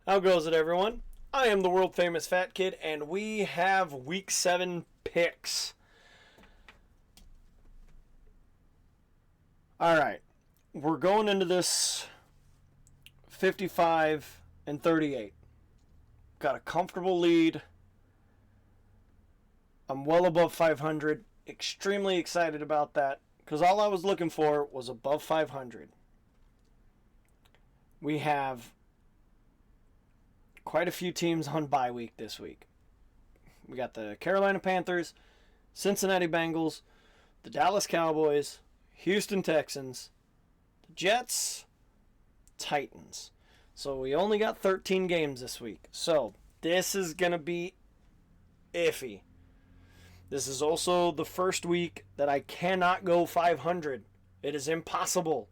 How goes it, everyone? I am the world famous Fat Kid, and we have Week 7 picks. Alright, we're going into this 55 and 38. Got a comfortable lead. I'm well above 500. Extremely excited about that, because all I was looking for was above 500. We have quite a few teams on bye week this week. We got the Carolina Panthers, Cincinnati Bengals, the Dallas Cowboys, Houston Texans, the Jets, Titans. So we only got 13 games this week. So this is going to be iffy. This is also the first week that I cannot go 500. It is impossible.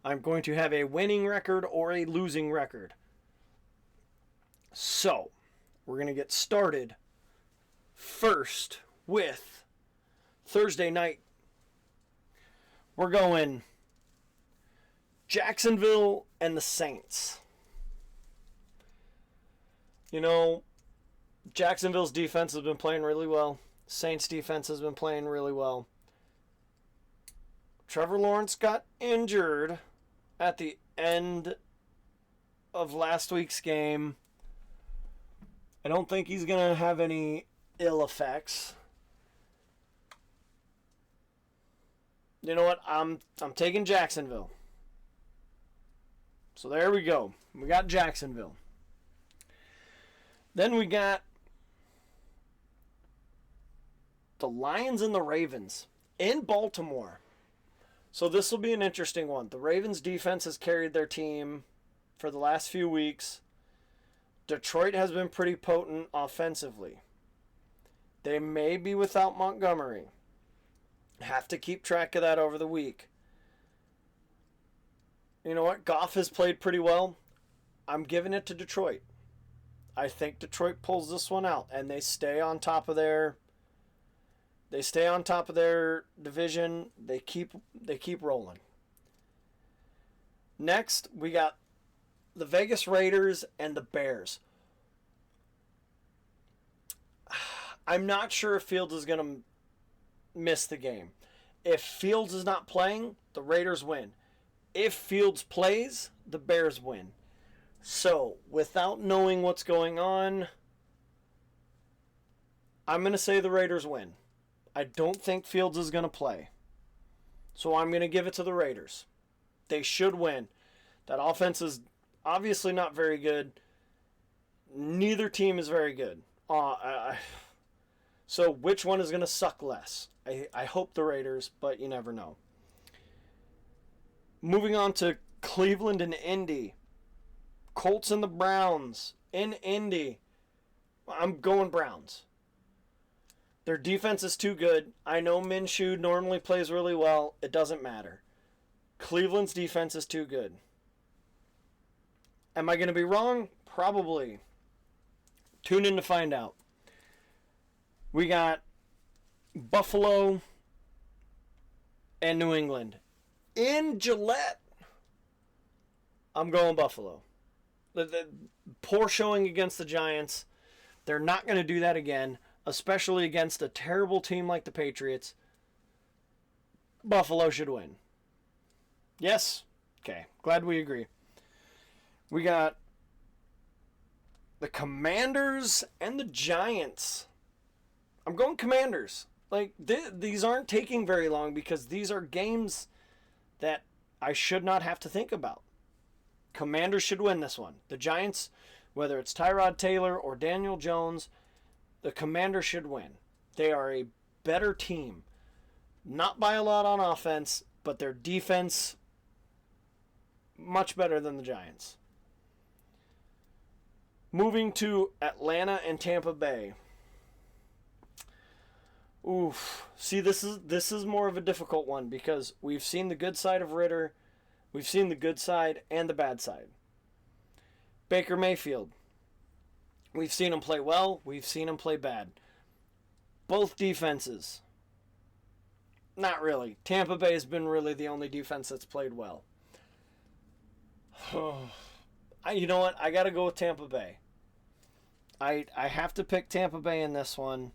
I'm going to have a winning record or a losing record. So, we're going to get started first with Thursday night. We're going Jacksonville and the Saints. You know, Jacksonville's defense has been playing really well. Saints defense has been playing really well. Trevor Lawrence got injured at the end of last week's game. I don't think he's going to have any ill effects. You know what? I'm taking Jacksonville. So there we go. We got Jacksonville. Then we got the Lions and the Ravens in Baltimore. So this will be an interesting one. The Ravens defense has carried their team for the last few weeks. Detroit has been pretty potent offensively. They may be without Montgomery. Have to keep track of that over the week. You know what? Goff has played pretty well. I'm giving it to Detroit. I think Detroit pulls this one out and they stay on top of their division. They keep rolling. Next, we got the Vegas Raiders and the Bears. I'm not sure if Fields is going to miss the game. If Fields is not playing, the Raiders win. If Fields plays, the Bears win. So, without knowing what's going on, I'm going to say the Raiders win. I don't think Fields is going to play. So I'm going to give it to the Raiders. They should win. That offense is obviously not very good. Neither team is very good. So which one is going to suck less? I hope the Raiders, but you never know. Moving on to Cleveland and Indy. Colts and the Browns in Indy. I'm going Browns. Their defense is too good. I know Minshew normally plays really well. It doesn't matter. Cleveland's defense is too good. Am I going to be wrong? Probably. Tune in to find out. We got Buffalo and New England. In Gillette, I'm going Buffalo. The poor showing against the Giants. They're not going to do that again, especially against a terrible team like the Patriots. Buffalo should win. Yes? Okay. Glad we agree. We got the Commanders and the Giants. I'm going Commanders. Like, these aren't taking very long because these are games that I should not have to think about. Commanders should win this one. The Giants, whether it's Tyrod Taylor or Daniel Jones, the Commanders should win. They are a better team. Not by a lot on offense, but their defense much better than the Giants. Moving to Atlanta and Tampa Bay. Oof. See, this is more of a difficult one because we've seen the good side of Ritter. We've seen the good side and the bad side. Baker Mayfield. We've seen him play well. We've seen him play bad. Both defenses. Not really. Tampa Bay has been really the only defense that's played well. You know what? I got to go with Tampa Bay. I have to pick Tampa Bay in this one.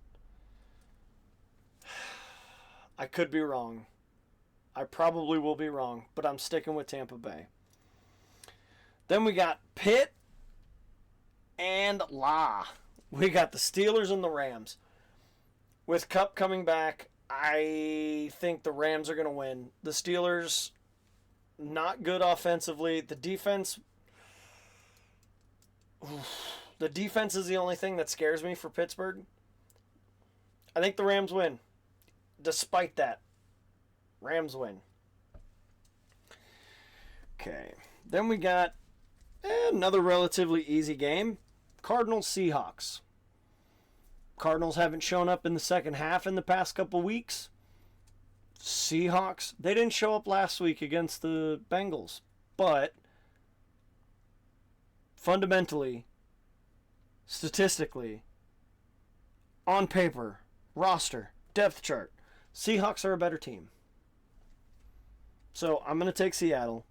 I could be wrong. I probably will be wrong, but I'm sticking with Tampa Bay. Then we got Pitt and La. We got the Steelers and the Rams. With Kupp coming back, I think the Rams are going to win. The Steelers, not good offensively. The defense is the only thing that scares me for Pittsburgh. I think the Rams win. Despite that, Rams win. Okay. Then we got another relatively easy game. Cardinals Seahawks. Cardinals haven't shown up in the second half in the past couple weeks. Seahawks, they didn't show up last week against the Bengals. But fundamentally, statistically, on paper, roster, depth chart, Seahawks are a better team. So I'm going to take Seattle.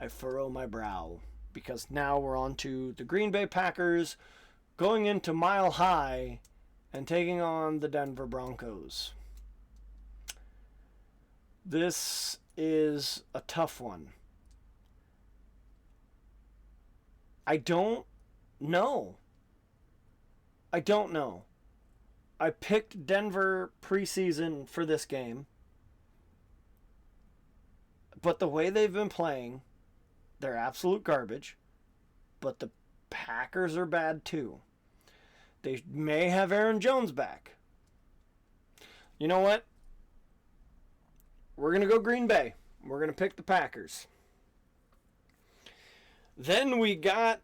I furrow my brow because now we're on to the Green Bay Packers going into Mile High and taking on the Denver Broncos. This is a tough one. I don't know. I picked Denver preseason for this game. But the way they've been playing, they're absolute garbage. But the Packers are bad too. They may have Aaron Jones back. You know what? We're going to go Green Bay. We're going to pick the Packers. Then we got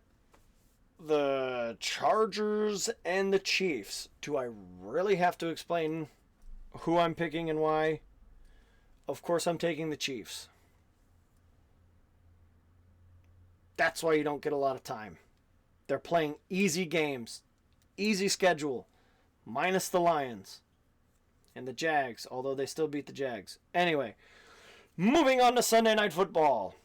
the Chargers and the Chiefs. Do I really have to explain who I'm picking and why? Of course I'm taking the Chiefs. That's why you don't get a lot of time. They're playing easy games. Easy schedule. Minus the Lions. And the Jags, although they still beat the Jags. Anyway, moving on to Sunday Night Football.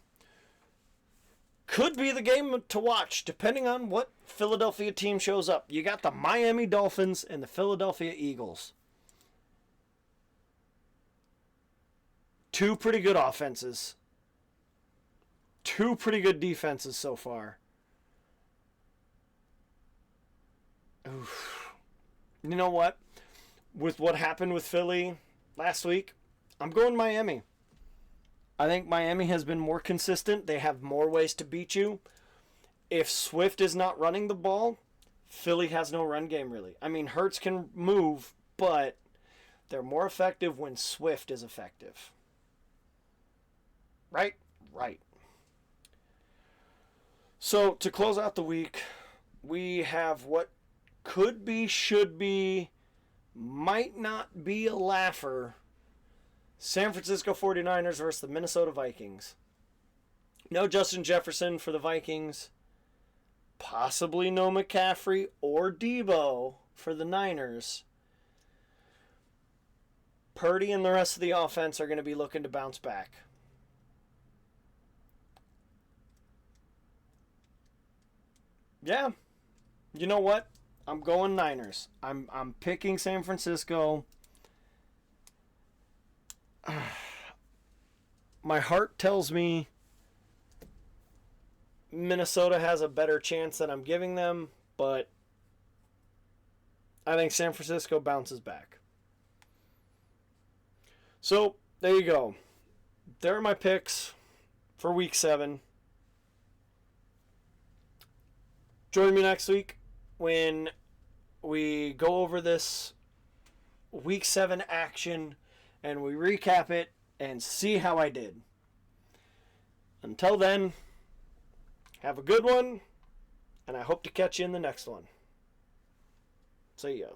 Could be the game to watch, depending on what Philadelphia team shows up. You got the Miami Dolphins and the Philadelphia Eagles. Two pretty good offenses. Two pretty good defenses so far. Oof. You know what? With what happened with Philly last week, I'm going Miami. I think Miami has been more consistent. They have more ways to beat you. If Swift is not running the ball, Philly has no run game really. I mean, Hurts can move, but they're more effective when Swift is effective. Right? Right. So, to close out the week, we have what could be, should be, might not be a laugher. San Francisco 49ers versus the Minnesota Vikings. No Justin Jefferson for the Vikings. Possibly no McCaffrey or Debo for the Niners. Purdy and the rest of the offense are going to be looking to bounce back. Yeah. You know what? I'm going Niners. I'm picking San Francisco. My heart tells me Minnesota has a better chance than I'm giving them, but I think San Francisco bounces back. So, there you go. There are my picks for Week 7. Join me next week when we go over this Week 7 action and we recap it and see how I did. Until then, have a good one, and I hope to catch you in the next one. See ya.